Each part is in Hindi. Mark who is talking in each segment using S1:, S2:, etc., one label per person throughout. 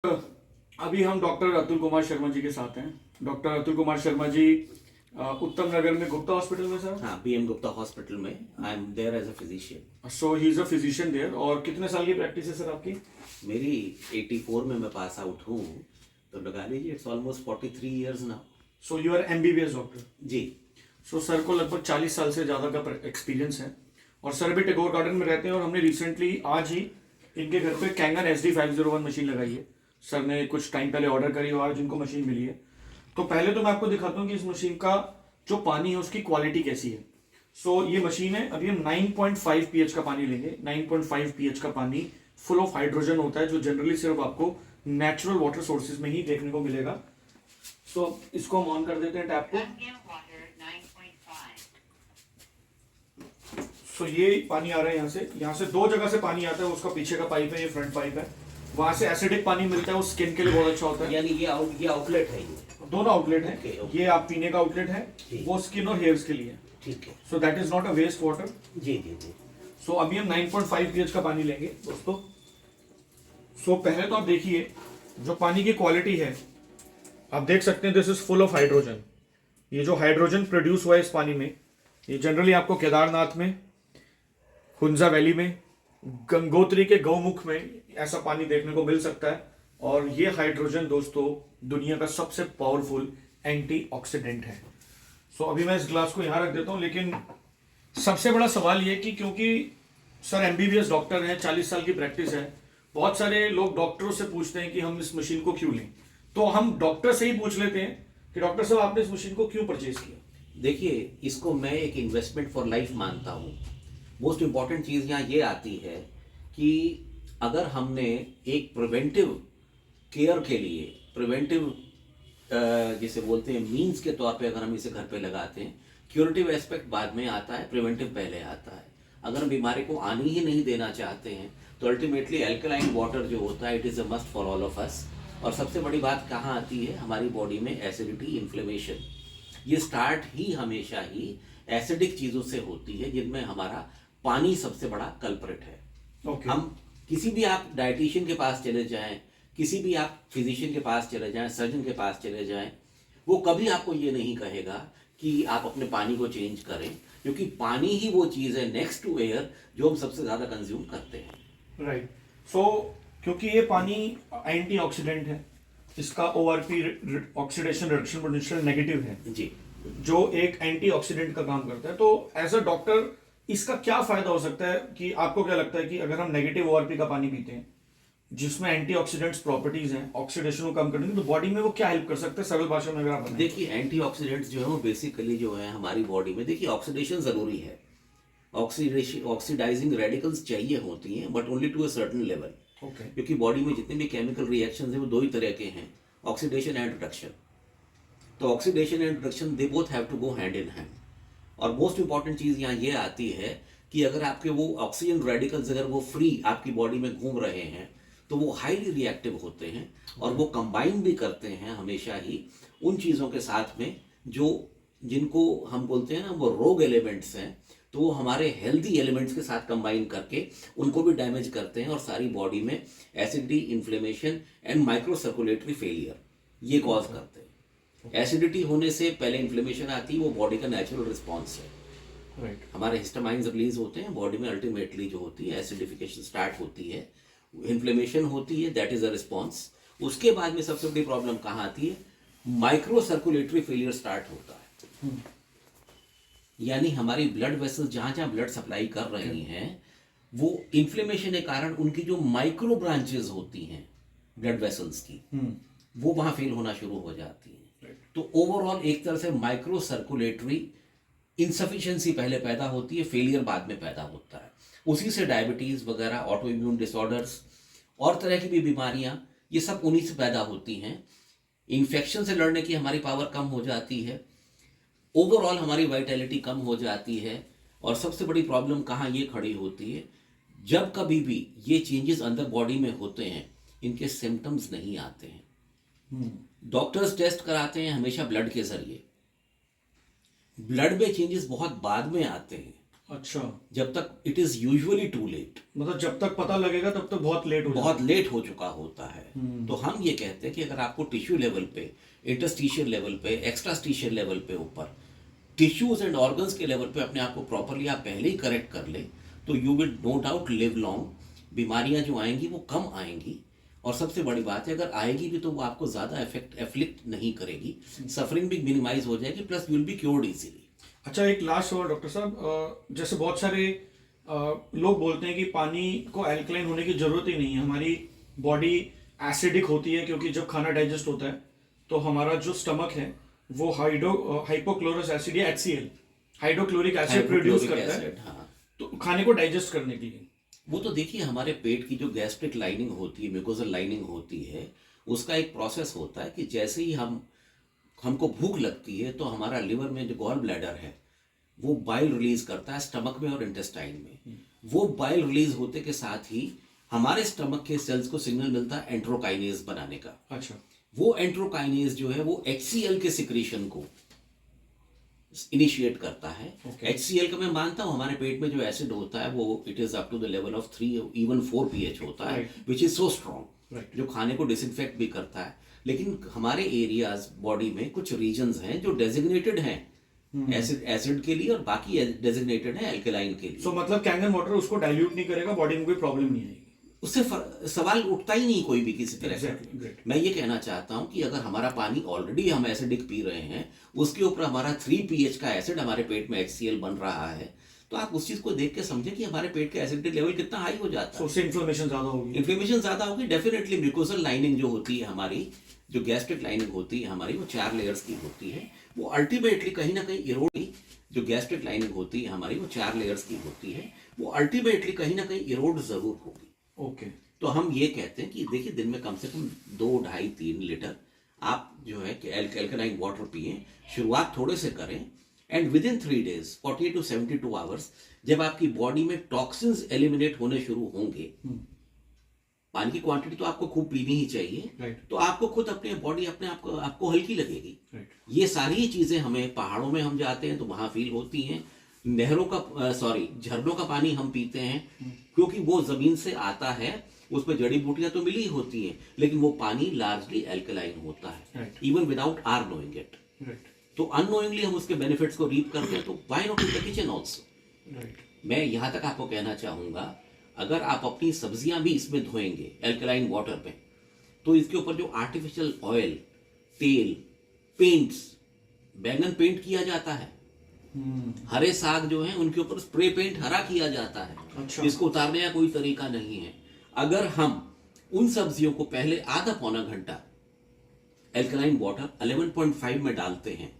S1: अभी हम डॉक्टर अतुल कुमार शर्मा जी के साथ हैं। डॉक्टर अतुल कुमार शर्मा जी उत्तम नगर में गुप्ता हॉस्पिटल में सर।
S2: हाँ, बीएम गुप्ता हॉस्पिटल में I am there as a physician.
S1: So he is a physician there. और कितने साल की प्रैक्टिस है सर आपकी?
S2: मेरी 84 में मैं पास आउट हूँ, तो लगा लीजिए it's almost 43 years now.
S1: So you are MBBS doctor?
S2: जी।
S1: सो सर को लगभग 40 साल से ज़्यादा का एक्सपीरियंस है और सर अभी टैगोर गार्डन में रहते हैं और हमने रिसेंटली आज ही इनके घर पे कैंगन SD 501 मशीन लगाई है। सर ने कुछ टाइम पहले ऑर्डर करी और आज इनको मशीन मिली है। तो पहले तो मैं आपको दिखाता हूँ कि इस मशीन का जो पानी है उसकी क्वालिटी कैसी है। सो ये मशीन है, अभी हम 9.5 pH का पानी लेंगे। 9.5 pH का पानी फुल ऑफ हाइड्रोजन होता है जो जनरली सिर्फ आपको नेचुरल वाटर सोर्सेज में ही देखने को मिलेगा। सो इसको हम ऑन कर देते हैं टैप को। सो ये पानी आ रहा है यहाँ से दो जगह से पानी आता है। उसका पीछे का पाइप है, ये फ्रंट पाइप है। वहां से एसिडिक पानी मिलता है, वो स्किन के लिए बहुत अच्छा होता है।
S2: यानी ये आउटलेट है, ये
S1: दोनों आउटलेट है।
S2: Okay.
S1: ये आप पीने का आउटलेट है, वो स्किन और हेयर्स के लिए।
S2: ठीक है।
S1: So that is not a waste water.
S2: जी जी जी।
S1: सो अभी हम 9.5 pH का पानी लेंगे दोस्तों। सो पहले तो आप देखिए जो पानी की क्वालिटी है, आप देख सकते हैं this is full of hydrogen. ये जो हाइड्रोजन प्रोड्यूस हुआ है इस पानी में, ये जनरली आपको केदारनाथ में, हुंजा वैली में, गंगोत्री के गौमुख में ऐसा पानी देखने को मिल सकता है। और ये हाइड्रोजन दोस्तों दुनिया का सबसे पावरफुल एंटीऑक्सीडेंट है। सो अभी मैं इस ग्लास को यहाँ रख देता हूँ, लेकिन सबसे बड़ा सवाल ये कि क्योंकि सर एमबीबीएस डॉक्टर हैं, 40 साल की प्रैक्टिस है, बहुत सारे लोग डॉक्टरों से पूछते हैं कि हम इस मशीन को क्यों लें। तो हम डॉक्टर से ही पूछ लेते हैं कि डॉक्टर साहब आपने इस मशीन को क्यों परचेज किया?
S2: देखिए, इसको मैं एक इन्वेस्टमेंट फॉर लाइफ मानता हूँ। मोस्ट इम्पॉर्टेंट चीज़ यहाँ ये आती है कि अगर हमने एक प्रिवेंटिव केयर के लिए, प्रिवेंटिव जिसे बोलते हैं मीन्स के तौर पे अगर हम इसे घर पे लगाते हैं, क्यूरेटिव एस्पेक्ट बाद में आता है, प्रिवेंटिव पहले आता है। अगर हम बीमारी को आनी ही नहीं देना चाहते हैं तो अल्टीमेटली एल्कलाइन वाटर जो होता है it is a must for all of us. और सबसे बड़ी बात कहाँ आती है, हमारी बॉडी में एसिडिटी, इन्फ्लेमेशन, ये स्टार्ट ही हमेशा ही एसिडिक चीज़ों से होती है, जिनमें हमारा पानी सबसे बड़ा कल्प्रिट है।
S1: Okay.
S2: हम किसी भी आप डाइटिशियन के पास चले जाएं, किसी भी आप फिजिशियन के पास चले जाएं, सर्जन के पास चले जाएं, वो कभी आपको ये नहीं कहेगा कि आप अपने पानी को चेंज करें, क्योंकि पानी ही वो चीज़ है नेक्स्ट टू एयर जो हम सबसे ज़्यादा कंज्यूम करते हैं।
S1: राइट। सो क्योंकि ये पानी एंटीऑक्सीडेंट है, इसका ORP oxidation reduction potential negative है
S2: जी।
S1: जो एक एंटीऑक्सीडेंट का काम करता है। तो एज अ डॉक्टर इसका क्या फायदा हो सकता है कि आपको क्या लगता है कि अगर हम नेगेटिव ORP का पानी पीते हैं जिसमें एंटीऑक्सीडेंट्स प्रॉपर्टीज हैं, ऑक्सीडेशन को कम करने की, तो बॉडी में वो क्या हेल्प कर सकते हैं सरल भाषा में अगर आप बताएं?
S2: देखिए, एंटीऑक्सीडेंट्स जो है वो बेसिकली जो है हमारी बॉडी में, देखिए ऑक्सीडेशन ज़रूरी है, ऑक्सीडाइजिंग रेडिकल्स चाहिए होती हैं, but only to a certain level.
S1: Okay.
S2: क्योंकि बॉडी में जितने भी केमिकल रिएक्शंस हैं वो दो ही तरह के हैं, ऑक्सीडेशन एंड रिडक्शन। तो oxidation and reduction they both have to go hand in hand. और मोस्ट इंपॉर्टेंट चीज़ यहाँ ये आती है कि अगर आपके वो ऑक्सीजन रेडिकल्स अगर वो फ्री आपकी बॉडी में घूम रहे हैं तो वो हाईली रिएक्टिव होते हैं और वो कंबाइन भी करते हैं हमेशा ही उन चीज़ों के साथ में जो जिनको हम बोलते हैं ना वो रोग एलिमेंट्स हैं, तो वो हमारे हेल्दी एलिमेंट्स के साथ कंबाइन करके उनको भी डैमेज करते हैं और सारी बॉडी में acidity, inflammation and micro circulatory failure ये कॉज करते हैं। एसिडिटी होने से पहले इन्फ्लेमेशन आती है, वो बॉडी का नेचुरल रिस्पॉन्स है।
S1: राइट।
S2: हमारे हिस्टामाइंस रिलीज होते हैं बॉडी में, अल्टीमेटली जो होती है एसिडिफिकेशन स्टार्ट होती है, इन्फ्लेमेशन होती है, दैट इज अ रिस्पॉन्स। उसके बाद में सबसे बड़ी प्रॉब्लम कहाँ आती है, माइक्रो सर्कुलेटरी फेलियर स्टार्ट होता है। यानी हमारी ब्लड वेसल्स जहाँ जहाँ ब्लड सप्लाई कर रही हैं वो इन्फ्लेमेशन के कारण उनकी जो माइक्रो ब्रांचेस होती हैं ब्लड वेसल्स की वो वहाँ फेल होना शुरू हो जाती हैं। तो ओवरऑल एक तरह से माइक्रो सर्कुलेटरी इनसफिशिएंसी पहले पैदा होती है, फेलियर बाद में पैदा होता है। उसी से डायबिटीज़ वगैरह, ऑटो इम्यून डिसऑर्डर्स और तरह की भी बीमारियां, ये सब उन्हीं से पैदा होती हैं। इन्फेक्शन से लड़ने की हमारी पावर कम हो जाती है, ओवरऑल हमारी वाइटैलिटी कम हो जाती है। और सबसे बड़ी प्रॉब्लम कहाँ ये खड़ी होती है, जब कभी भी ये चेंजेस अंदर बॉडी में होते हैं इनके सिम्टम्स नहीं आते हैं। डॉक्टर्स टेस्ट कराते हैं हमेशा ब्लड के जरिए, ब्लड में चेंजेस बहुत बाद में आते हैं।
S1: अच्छा,
S2: जब तक it is usually too late,
S1: मतलब जब तक पता लगेगा तब तक बहुत लेट हो जाएगा।
S2: बहुत लेट हो चुका होता है। तो हम ये कहते हैं कि अगर आपको टिश्यू लेवल पे, इंटरस्टिशियल लेवल पे, एक्स्ट्रास्टिशियल लेवल पे, ऊपर टिश्यूज एंड ऑर्गन्स के लेवल पे अपने आप को प्रॉपरली आप पहले ही करेक्ट कर ले, तो you will no doubt live long. बीमारियां जो आएंगी वो कम आएंगी, और सबसे बड़ी बात है अगर आएगी भी तो वो आपको ज़्यादा एफ्लिक्ट नहीं करेगी, सफरिंग भी मिनिमाइज हो जाएगी, plus you will be cured easily.
S1: अच्छा, एक लास्ट सवाल डॉक्टर साहब, जैसे बहुत सारे लोग बोलते हैं कि पानी को अल्कलाइन होने की जरूरत ही नहीं है, हमारी बॉडी एसिडिक होती है क्योंकि जब खाना डाइजेस्ट होता है तो हमारा जो स्टमक है वो हाइपोक्लोरस एसिड या HCl, हाइड्रोक्लोरिक एसिड प्रोड्यूस करता है,
S2: हाँ,
S1: तो खाने को डाइजेस्ट करने के लिए।
S2: वो तो देखिए हमारे पेट की जो गैस्ट्रिक लाइनिंग होती है, म्यूकोजल लाइनिंग होती है, उसका एक प्रोसेस होता है कि जैसे ही हमको भूख लगती है तो हमारा लिवर में जो गॉल ब्लैडर है वो बाइल रिलीज करता है स्टमक में और इंटेस्टाइन में। वो बाइल रिलीज होते के साथ ही हमारे स्टमक के सेल्स को सिग्नल मिलता है एंट्रोकाइनेज बनाने का।
S1: अच्छा,
S2: वो एंट्रोकाइनेज जो है वो HCl के सिक्रीशन को इनिशिएट करता है। HCl का मैं मानता हूँ हमारे पेट में जो एसिड होता है वो it is up to the level of 3 even 4 pH होता है, विच इज सो स्ट्रॉन्ग, जो खाने को डिसइंफेक्ट भी करता है। लेकिन हमारे एरियाज बॉडी में कुछ रीजन्स हैं जो डेजिग्नेटेड हैं एसिड के लिए और बाकी डेजिग्नेटेड है अल्कलाइन के लिए।
S1: सो मतलब कैंगन वाटर उसको डाइल्यूट नहीं करेगा, बॉडी में कोई प्रॉब्लम नहीं आएगी,
S2: उससे सवाल उठता ही नहीं कोई भी किसी तरह से।
S1: Great.
S2: मैं ये कहना चाहता हूं कि अगर हमारा पानी ऑलरेडी हम एसिडिक पी रहे हैं, उसके ऊपर हमारा 3 pH का एसिड हमारे पेट में HCl बन रहा है, तो आप उस चीज को देख के समझे कि हमारे पेट का एसिडिक लेवल कितना हाई हो जाता है।
S1: उससे इन्फ्लेमेशन ज्यादा होगी।
S2: इन्फ्लेमेशन ज्यादा होगी डेफिनेटली। म्यूकोजल लाइनिंग जो होती है हमारी, जो गैस्ट्रिक लाइनिंग होती है हमारी, वो 4 लेयर्स की होती है, वो अल्टीमेटली कहीं ना कहीं इरोड, जो गैस्ट्रिक लाइनिंग होती है हमारी वो 4 लेयर्स की होती है, वो अल्टीमेटली कहीं ना कहीं इरोड जरूर होगी।
S1: ओके,
S2: तो हम ये कहते हैं कि देखिए दिन में कम से कम 2, 2.5, 3 लीटर आप जो है कि अल्कलाइन वाटर पिए, शुरुआत थोड़े से करें, and with in 3 days 48 to 72 hours जब आपकी बॉडी में टॉक्सिन्स एलिमिनेट होने शुरू होंगे, पानी की क्वांटिटी तो आपको खूब पीनी ही चाहिए,
S1: Right.
S2: तो आपको खुद अपने बॉडी अपने आपको हल्की लगेगी।
S1: Right.
S2: ये सारी चीजें हमें पहाड़ों में हम जाते हैं तो वहां फील होती हैं, नहरों का झरनों का पानी हम पीते हैं क्योंकि वो जमीन से आता है, उसमें जड़ी बूटियां तो मिली होती हैं, लेकिन वो पानी लार्जली अल्कलाइन होता है, even without our knowing it. तो अननोइंगली हम उसके बेनिफिट्स को रीप करते हैं, तो why not in the kitchen also. मैं यहां तक आपको कहना चाहूंगा, अगर आप अपनी सब्जियां भी इसमें धोएंगे अल्कलाइन वाटर में, तो इसके ऊपर जो आर्टिफिशियल ऑयल, तेल, पेंट्स, बैंगन पेंट किया जाता है, हरे साग जो हैं उनके ऊपर स्प्रे पेंट हरा किया जाता है।
S1: अच्छा।
S2: इसको उतारने का कोई तरीका नहीं है। अगर हम उन सब्जियों को पहले आधा पौना घंटा अल्कलाइन वाटर 11.5 में डालते हैं,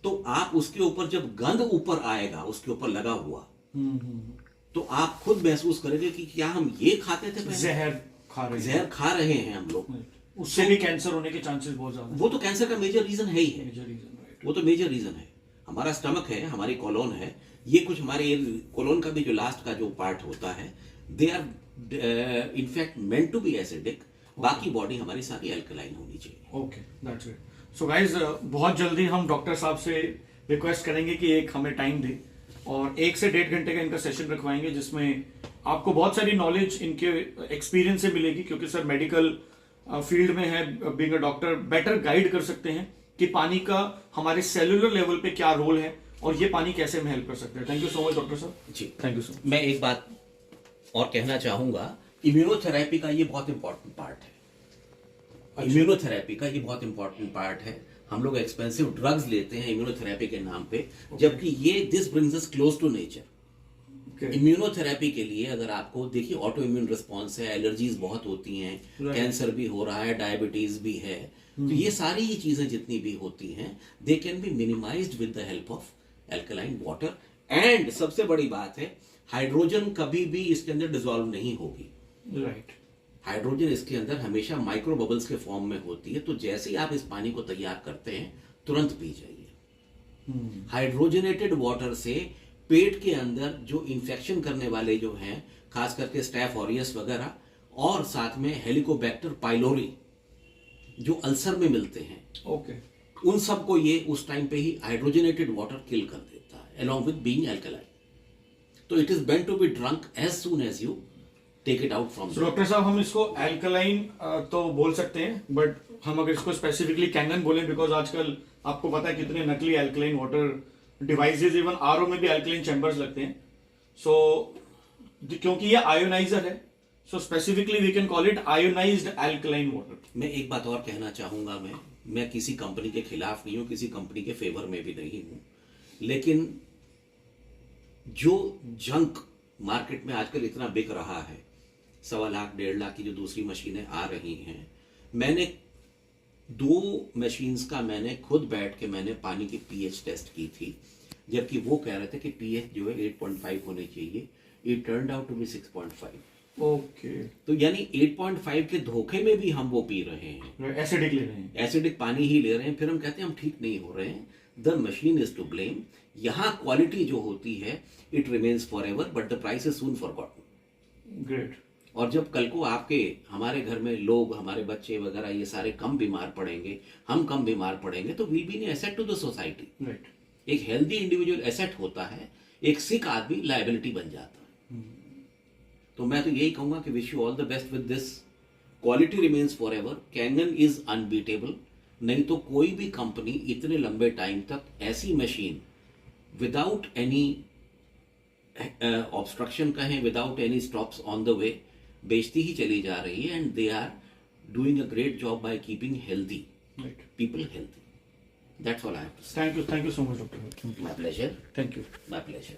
S2: तो आप उसके ऊपर जब गंध ऊपर आएगा उसके ऊपर लगा हुआ, तो आप खुद महसूस करेंगे कि क्या हम ये खाते थे पहले? जहर खा रहे हैं हम लोग।
S1: उससे भी कैंसर होने के चांसेस बहुत ज्यादा।
S2: वो तो कैंसर का मेजर रीजन है ही है,
S1: मेजर रीजन, राइट।
S2: वो तो मेजर रीजन है। हमारा स्टमक है, हमारी कोलोन है, ये कुछ हमारे कोलोन का भी जो लास्ट का जो पार्ट होता है, they are in fact meant to be acidic. बाकी बॉडी हमारी सारी अल्कलाइन होनी चाहिए।
S1: Okay, that's it. So guys, बहुत जल्दी हम डॉक्टर साहब से रिक्वेस्ट करेंगे कि एक हमें टाइम दे और 1 से 1.5 घंटे का इनका सेशन रखवाएंगे, जिसमें आपको बहुत सारी नॉलेज इनके एक्सपीरियंस से मिलेगी, क्योंकि सर मेडिकल फील्ड में है, being a doctor better guide कर सकते हैं कि पानी का हमारे सेलुलर लेवल पे क्या रोल है और ये पानी कैसे हम हेल्प कर सकते हैं। Thank you so much doctor साहब।
S2: जी,
S1: थैंक यू सो मच।
S2: मैं एक बात और कहना चाहूंगा, इम्यूनोथेरेपी का ये बहुत इंपॉर्टेंट पार्ट है। इम्यूनोथेरेपी का ये बहुत इंपॉर्टेंट पार्ट है। हम लोग एक्सपेंसिव ड्रग्स लेते हैं इम्यूनोथेरेपी के नाम पे, जबकि ये this brings us close to nature. Immunotherapy के लिए अगर आपको देखिए ऑटो इम्यून रिस्पॉन्स है, एलर्जीज बहुत होती हैं, कैंसर भी हो रहा है, डायबिटीज भी है, तो ये सारी ही चीजें जितनी भी होती हैं they can be minimised with the help of alkaline water. And सबसे बड़ी बात है, हाइड्रोजन कभी भी इसके अंदर डिसॉल्व नहीं होगी,
S1: राइट।
S2: हाइड्रोजन इसके अंदर हमेशा माइक्रो बबल्स के फॉर्म में होती है। तो जैसे ही आप इस पानी को तैयार करते हैं तुरंत पी जाइए। हाइड्रोजनेटेड वाटर से पेट के अंदर जो इन्फेक्शन करने वाले जो हैं, खास करके स्टैफ ऑरियस वगैरह, और साथ में हेलिकोबैक्टर पाइलोरी जो अल्सर में मिलते हैं,
S1: ओके,
S2: उन सबको ये उस टाइम पे ही हाइड्रोजनेटेड वाटर किल कर देता है, along with being alkaline। तो it is meant to be drunk as soon as you take it out from.
S1: तो डॉक्टर साहब हम इसको एल्कलाइन तो बोल सकते हैं, बट हम अगर इसको स्पेसिफिकली कैंगन बोलें, बिकॉज आजकल आपको पता है कितने नकली alkaline water devices, even RO में भी एल्कलाइन चैम्बर्स लगते हैं। सो क्योंकि ये आयोनाइजर है, so specifically we can call it ionized alkaline water.
S2: मैं एक बात और कहना चाहूंगा, मैं किसी कंपनी के खिलाफ नहीं हूं, किसी कंपनी के फेवर में भी नहीं हूं, लेकिन जो जंक मार्केट में आजकल इतना बिक रहा है, 1.25 लाख 1.5 लाख की जो दूसरी मशीनें आ रही हैं, मैंने 2 मशीन्स का मैंने खुद बैठ के मैंने पानी की पीएच टेस्ट की थी, जबकि वो कह रहे थे कि पीएच जो है 8.5 होनी चाहिए। It turned out to be 6.5।
S1: ओके,
S2: तो यानी 8.5 के धोखे में भी हम वो पी रहे हैं,
S1: एसिडिक ले रहे हैं,
S2: एसिडिक पानी ही ले रहे हैं, फिर हम कहते हैं हम ठीक नहीं हो रहे हैं। The machine is to blame. यहाँ क्वालिटी जो होती है it remains for ever, but the price is soon forgotten.
S1: Great.
S2: और जब कल को आपके हमारे घर में लोग, हमारे बच्चे वगैरह ये सारे कम बीमार पड़ेंगे, हम कम बीमार पड़ेंगे, तो we'll be an asset to the society.
S1: Right.
S2: एक हेल्दी इंडिविजुअल एसेट होता है, एक सिक आदमी लायबिलिटी बन जाता है। तो मैं तो यही कहूंगा कि wish you all the best with this. Quality remains for ever. Kangen is unbeatable. नहीं तो कोई भी कंपनी इतने लंबे टाइम तक ऐसी मशीन विदाउट एनी ऑब्स्ट्रक्शन कहें, without any stops on the way बेचती ही चली जा रही है, and they are doing a great job by keeping healthy people healthy. That's all I have to say.
S1: Thank you so much, Dr.
S2: My pleasure.
S1: Thank you.
S2: My pleasure.